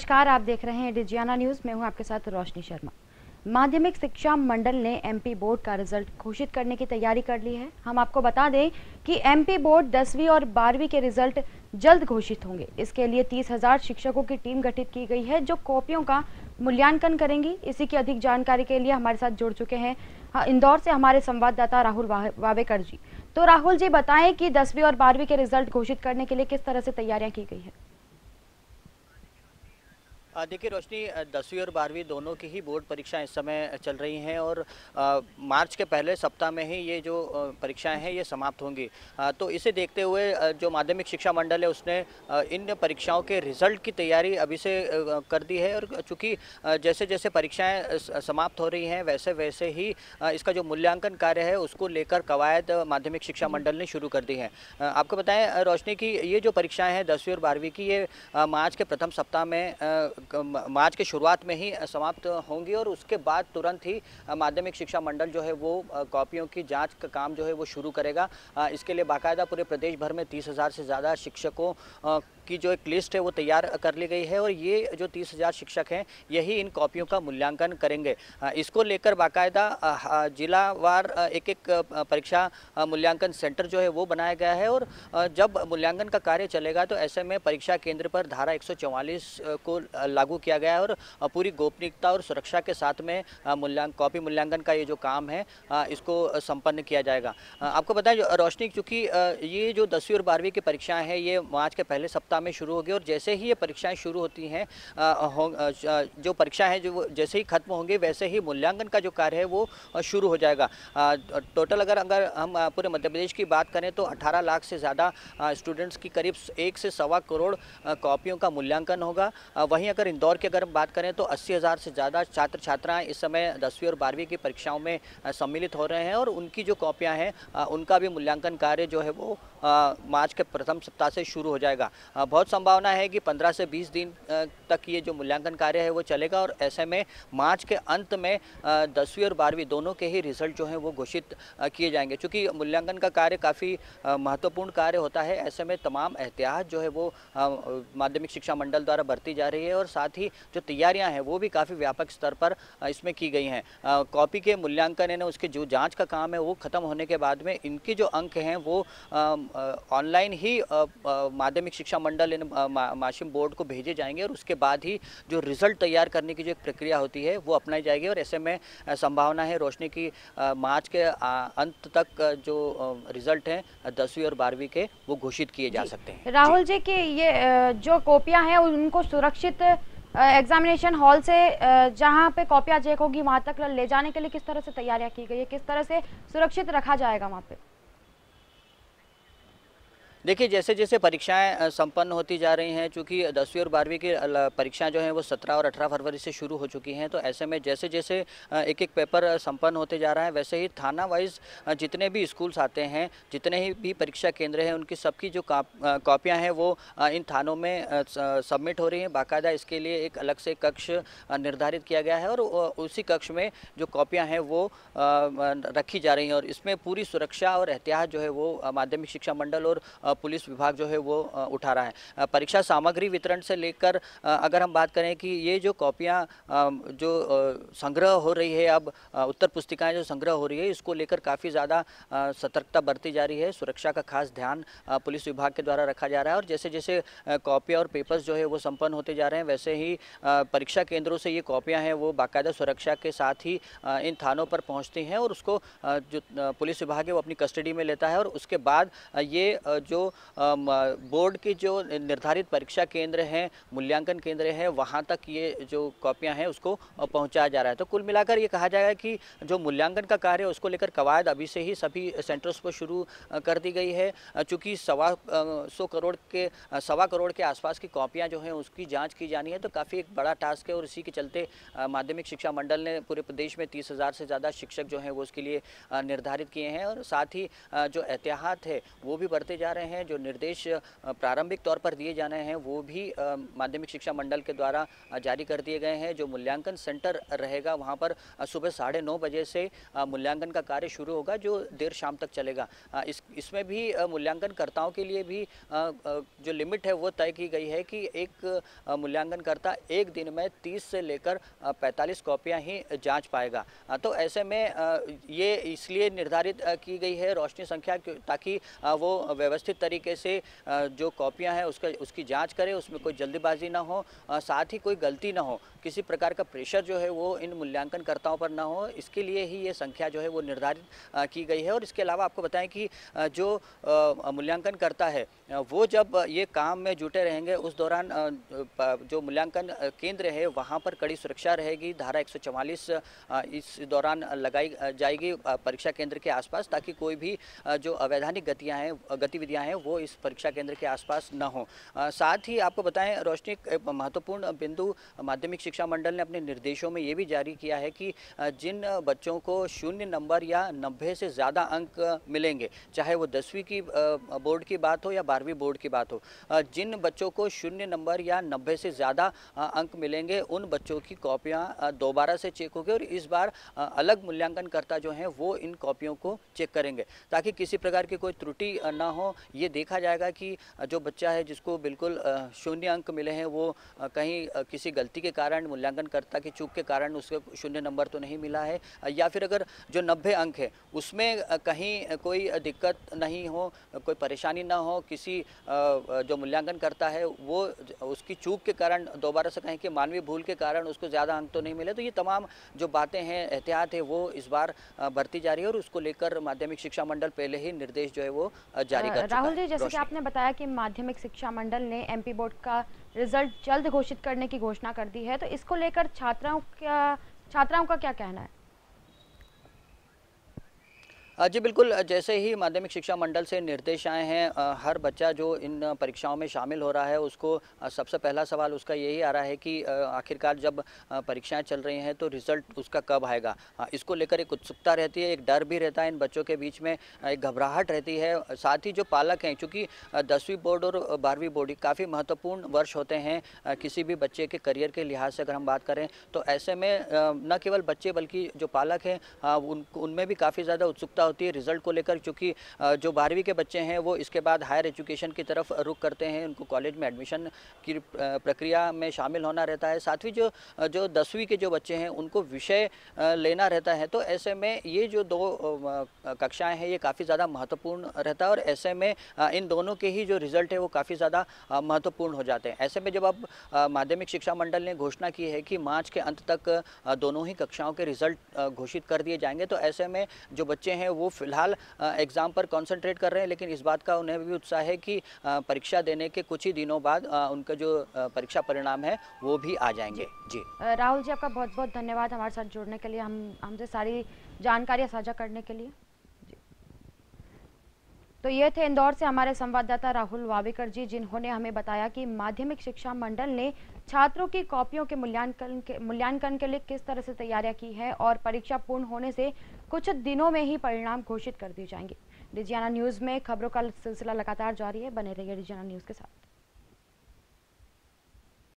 नमस्कार, आप देख रहे हैं डिजियाना न्यूज़। मैं हूं आपके साथ रोशनी शर्मा। माध्यमिक शिक्षा मंडल ने एमपी बोर्ड का रिजल्ट घोषित करने की तैयारी कर ली है। हम आपको बता दें कि एमपी बोर्ड 10वीं और 12वीं के रिजल्ट जल्द घोषित होंगे। इसके लिए 30,000 शिक्षकों की टीम गठित की गई है जो कॉपियों का मूल्यांकन करेंगी। इसी की अधिक जानकारी के लिए हमारे साथ जुड़ चुके हैं इंदौर से हमारे संवाददाता राहुल वावेकर जी। तो राहुल जी, बताएं कि 10वीं और 12वीं के रिजल्ट घोषित करने के लिए किस तरह से तैयारियां की गई है। देखिए रोशनी, 10वीं और 12वीं दोनों की ही बोर्ड परीक्षाएं इस समय चल रही हैं और मार्च के पहले सप्ताह में ही ये जो परीक्षाएं हैं ये समाप्त होंगी। तो इसे देखते हुए जो माध्यमिक शिक्षा मंडल है उसने इन परीक्षाओं के रिजल्ट की तैयारी अभी से कर दी है। और चूँकि जैसे जैसे परीक्षाएं समाप्त हो रही हैं वैसे वैसे ही इसका जो मूल्यांकन कार्य है उसको लेकर कवायद माध्यमिक शिक्षा मंडल ने शुरू कर दी है। आपको बताएं रोशनी की ये जो परीक्षाएँ हैं 10वीं और 12वीं की, ये मार्च के प्रथम सप्ताह में मार्च की शुरुआत में ही समाप्त होंगी और उसके बाद तुरंत ही माध्यमिक शिक्षा मंडल जो है वो कॉपियों की जांच का काम जो है वो शुरू करेगा। इसके लिए बाकायदा पूरे प्रदेश भर में 30,000 से ज़्यादा शिक्षकों की जो एक लिस्ट है वो तैयार कर ली गई है और ये जो 30,000 शिक्षक हैं यही इन कॉपियों का मूल्यांकन करेंगे। इसको लेकर बाकायदा जिलावार एक एक परीक्षा मूल्यांकन सेंटर जो है वो बनाया गया है और जब मूल्यांकन का कार्य चलेगा तो ऐसे में परीक्षा केंद्र पर धारा 144 को लागू किया गया है और पूरी गोपनीयता और सुरक्षा के साथ में कॉपी मूल्यांकन का ये जो काम है इसको संपन्न किया जाएगा। आपको बताएं रोशनी, चूँकि ये जो 10वीं और 12वीं की परीक्षाएं हैं ये मार्च के पहले सप्ताह में शुरू होगी और जैसे ही ये परीक्षाएं शुरू होती हैं जो परीक्षाएं हैं जो जैसे ही खत्म होंगी वैसे ही मूल्यांकन का जो कार्य है वो शुरू हो जाएगा। टोटल अगर हम पूरे मध्य प्रदेश की बात करें तो 18 लाख से ज़्यादा स्टूडेंट्स की करीब 1 से सवा करोड़ कॉपियों का मूल्यांकन होगा। वहीं अगर इंदौर की अगर हम बात करें तो 80,000 से ज़्यादा छात्र छात्राएं इस समय 10वीं और 12वीं की परीक्षाओं में सम्मिलित हो रहे हैं और उनकी जो कॉपियां हैं उनका भी मूल्यांकन कार्य जो है वो मार्च के प्रथम सप्ताह से शुरू हो जाएगा। बहुत संभावना है कि 15 से 20 दिन तक ये जो मूल्यांकन कार्य है वो चलेगा और ऐसे में मार्च के अंत में 10वीं और 12वीं दोनों के ही रिजल्ट जो हैं वो घोषित किए जाएंगे। चूँकि मूल्यांकन का कार्य काफ़ी महत्वपूर्ण कार्य होता है, ऐसे में तमाम एहतियात जो है वो माध्यमिक शिक्षा मंडल द्वारा बरती जा रही है और साथ ही जो तैयारियां हैं वो भी काफ़ी व्यापक स्तर पर इसमें की गई हैं। कॉपी के मूल्यांकन है ना, उसके जो जांच का काम है वो ख़त्म होने के बाद में इनके जो अंक हैं वो ऑनलाइन ही माध्यमिक शिक्षा मंडल माशिम बोर्ड को भेजे जाएंगे और उसके बाद ही जो रिज़ल्ट तैयार करने की जो एक प्रक्रिया होती है वो अपनाई जाएगी और ऐसे में संभावना है रोशनी की मार्च के अंत तक जो रिज़ल्ट हैं 10वीं और 12वीं के वो घोषित किए जा सकते हैं। राहुल जी की ये जो कॉपियां हैं उनको सुरक्षित एग्जामिनेशन हॉल से जहां पे कॉपियां चेक होगी वहां तक ले जाने के लिए किस तरह से तैयारियां की गई है, किस तरह से सुरक्षित रखा जाएगा वहां पे? देखिए जैसे जैसे परीक्षाएं संपन्न होती जा रही हैं, चूँकि 10वीं और 12वीं की परीक्षाएं जो हैं वो 17 और 18 फरवरी से शुरू हो चुकी हैं, तो ऐसे में जैसे जैसे एक एक पेपर संपन्न होते जा रहा है वैसे ही थाना वाइज जितने भी स्कूल्स आते हैं, जितने ही भी परीक्षा केंद्र हैं, उनकी सबकी जो कॉपियाँ हैं वो इन थानों में सबमिट हो रही हैं। बाकायदा इसके लिए एक अलग से कक्ष निर्धारित किया गया है और उसी कक्ष में जो कॉपियाँ हैं वो रखी जा रही हैं और इसमें पूरी सुरक्षा और एहतियात जो है वो माध्यमिक शिक्षा मंडल और पुलिस विभाग जो है वो उठा रहा है। परीक्षा सामग्री वितरण से लेकर अगर हम बात करें कि ये जो कॉपियां जो संग्रह हो रही है, अब उत्तर पुस्तिकाएं जो संग्रह हो रही है, इसको लेकर काफ़ी ज़्यादा सतर्कता बरती जा रही है। सुरक्षा का खास ध्यान पुलिस विभाग के द्वारा रखा जा रहा है और जैसे जैसे कॉपियाँ और पेपर्स जो है वो संपन्न होते जा रहे हैं वैसे ही परीक्षा केंद्रों से ये कॉपियाँ हैं वो बाकायदा सुरक्षा के साथ ही इन थानों पर पहुँचती हैं और उसको जो पुलिस विभाग है वो अपनी कस्टडी में लेता है और उसके बाद ये जो बोर्ड की जो निर्धारित परीक्षा केंद्र हैं, मूल्यांकन केंद्र हैं, वहाँ तक ये जो कॉपियाँ हैं उसको पहुँचाया जा रहा है। तो कुल मिलाकर ये कहा जाएगा कि जो मूल्यांकन का कार्य है उसको लेकर कवायद अभी से ही सभी सेंटर्स पर शुरू कर दी गई है। चूँकि सवा करोड़ के आसपास की कॉपियाँ जो हैं उसकी जाँच की जानी है, तो काफ़ी एक बड़ा टास्क है और इसी के चलते माध्यमिक शिक्षा मंडल ने पूरे प्रदेश में 30,000 से ज़्यादा शिक्षक जो हैं वो उसके लिए निर्धारित किए हैं और साथ ही जो एहतियात है वो भी बढ़ते जा रहे हैं। हैं, जो निर्देश प्रारंभिक तौर पर दिए जाने हैं वो भी माध्यमिक शिक्षा मंडल के द्वारा जारी कर दिए गए हैं। जो मूल्यांकन सेंटर रहेगा वहाँ पर सुबह 9:30 बजे से मूल्यांकन का कार्य शुरू होगा, जो देर शाम तक चलेगा। इसमें भी मूल्यांकनकर्ताओं के लिए भी जो लिमिट है वो तय की गई है कि एक मूल्यांकनकर्ता एक दिन में 30 से लेकर 45 कॉपियाँ ही जाँच पाएगा। तो ऐसे में ये इसलिए निर्धारित की गई है रोशनी संख्या, ताकि वो व्यवस्थित तरीके से जो कॉपियां हैं उसकी जांच करे, उसमें कोई जल्दीबाजी ना हो, साथ ही कोई गलती ना हो, किसी प्रकार का प्रेशर जो है वो इन मूल्यांकनकर्ताओं पर ना हो, इसके लिए ही ये संख्या जो है वो निर्धारित की गई है। और इसके अलावा आपको बताएं कि जो मूल्यांकनकर्ता है वो जब ये काम में जुटे रहेंगे उस दौरान जो मूल्यांकन केंद्र है वहाँ पर कड़ी सुरक्षा रहेगी। धारा 144 इस दौरान लगाई जाएगी परीक्षा केंद्र के आसपास, ताकि कोई भी जो अवैधानिक गतिविधियां हैं वो इस परीक्षा केंद्र के आसपास न हो। साथ ही आपको बताएं रोशनी, एक महत्वपूर्ण बिंदु माध्यमिक शिक्षा मंडल ने अपने निर्देशों में ये भी जारी किया है कि जिन बच्चों को 0 नंबर या 90 से ज़्यादा अंक मिलेंगे, चाहे वो 10वीं की बोर्ड की बात हो या 12वीं बोर्ड की बात हो, जिन बच्चों को 0 नंबर या 90 से ज़्यादा अंक मिलेंगे उन बच्चों की कॉपियाँ दोबारा से चेक होगी और इस बार अलग मूल्यांकनकर्ता जो हैं वो इन कॉपियों को चेक करेंगे, ताकि किसी प्रकार की कोई त्रुटि ना हो। ये देखा जाएगा कि जो बच्चा है जिसको बिल्कुल 0 अंक मिले हैं वो कहीं किसी गलती के कारण, मूल्यांकनकर्ता की चूक के कारण उसको 0 नंबर तो नहीं मिला है, या फिर अगर जो 90 अंक है उसमें कहीं कोई दिक्कत नहीं हो, कोई परेशानी ना हो, किसी जो मूल्यांकन करता है वो उसकी चूक के कारण, दोबारा से कहें कि मानवीय भूल के कारण उसको ज़्यादा अंक तो नहीं मिले। तो ये तमाम जो बातें हैं, एहतियात है, वो इस बार बरती जा रही है और उसको लेकर माध्यमिक शिक्षा मंडल पहले ही निर्देश जो है वो जारी कर चुका है। राहुल जी, जैसे कि आपने बताया कि माध्यमिक शिक्षा मंडल ने एमपी बोर्ड का रिजल्ट जल्द घोषित करने की घोषणा कर दी है, तो इसको लेकर छात्राओं का क्या कहना है? जी बिल्कुल, जैसे ही माध्यमिक शिक्षा मंडल से निर्देश आए हैं, हर बच्चा जो इन परीक्षाओं में शामिल हो रहा है उसको सबसे पहला सवाल उसका यही आ रहा है कि आखिरकार जब परीक्षाएं चल रही हैं तो रिज़ल्ट उसका कब आएगा। इसको लेकर एक उत्सुकता रहती है, एक डर भी रहता है, इन बच्चों के बीच में एक घबराहट रहती है। साथ ही जो पालक हैं, चूँकि 10वीं बोर्ड और 12वीं बोर्ड काफ़ी महत्वपूर्ण वर्ष होते हैं किसी भी बच्चे के करियर के लिहाज से अगर हम बात करें, तो ऐसे में न केवल बच्चे बल्कि जो पालक हैं उनमें भी काफ़ी ज़्यादा उत्सुकता होती है रिजल्ट को लेकर, क्योंकि जो 12वीं के बच्चे हैं वो इसके बाद हायर एजुकेशन की तरफ रुख करते हैं, उनको कॉलेज में एडमिशन की प्रक्रिया में शामिल होना रहता है। साथ ही जो 10वीं के जो बच्चे हैं उनको विषय लेना रहता है। तो ऐसे में ये जो दो कक्षाएं हैं ये काफ़ी ज़्यादा महत्वपूर्ण रहता है और ऐसे में इन दोनों के ही जो रिज़ल्ट है वो काफ़ी ज़्यादा महत्वपूर्ण हो जाते हैं। ऐसे में जब अब माध्यमिक शिक्षा मंडल ने घोषणा की है कि मार्च के अंत तक दोनों ही कक्षाओं के रिज़ल्ट घोषित कर दिए जाएंगे, तो ऐसे में जो बच्चे हैं वो फिलहाल एग्ज़ाम पर कंसंट्रेट कर रहे हैं, लेकिन इस बात का उन्हें भी उत्साह है कि परीक्षा देने के कुछ ही दिनों बाद उनका जो परीक्षा परिणाम है वो भी आ जाएंगे। जी राहुल जी, आपका बहुत बहुत धन्यवाद हमारे साथ जुड़ने के लिए, हमसे सारी जानकारियाँ साझा करने के लिए। तो ये थे इंदौर से हमारे संवाददाता राहुल वावेकर जी, जिन्होंने हमें बताया कि माध्यमिक शिक्षा मंडल ने छात्रों की कॉपियों के मूल्यांकन के लिए किस तरह से तैयारियां की है और परीक्षा पूर्ण होने से कुछ दिनों में ही परिणाम घोषित कर दिए जाएंगे। रिजियाना न्यूज़ में खबरों का सिलसिला लगातार जारी है, बने रहिए रिजियाना न्यूज़ के साथ।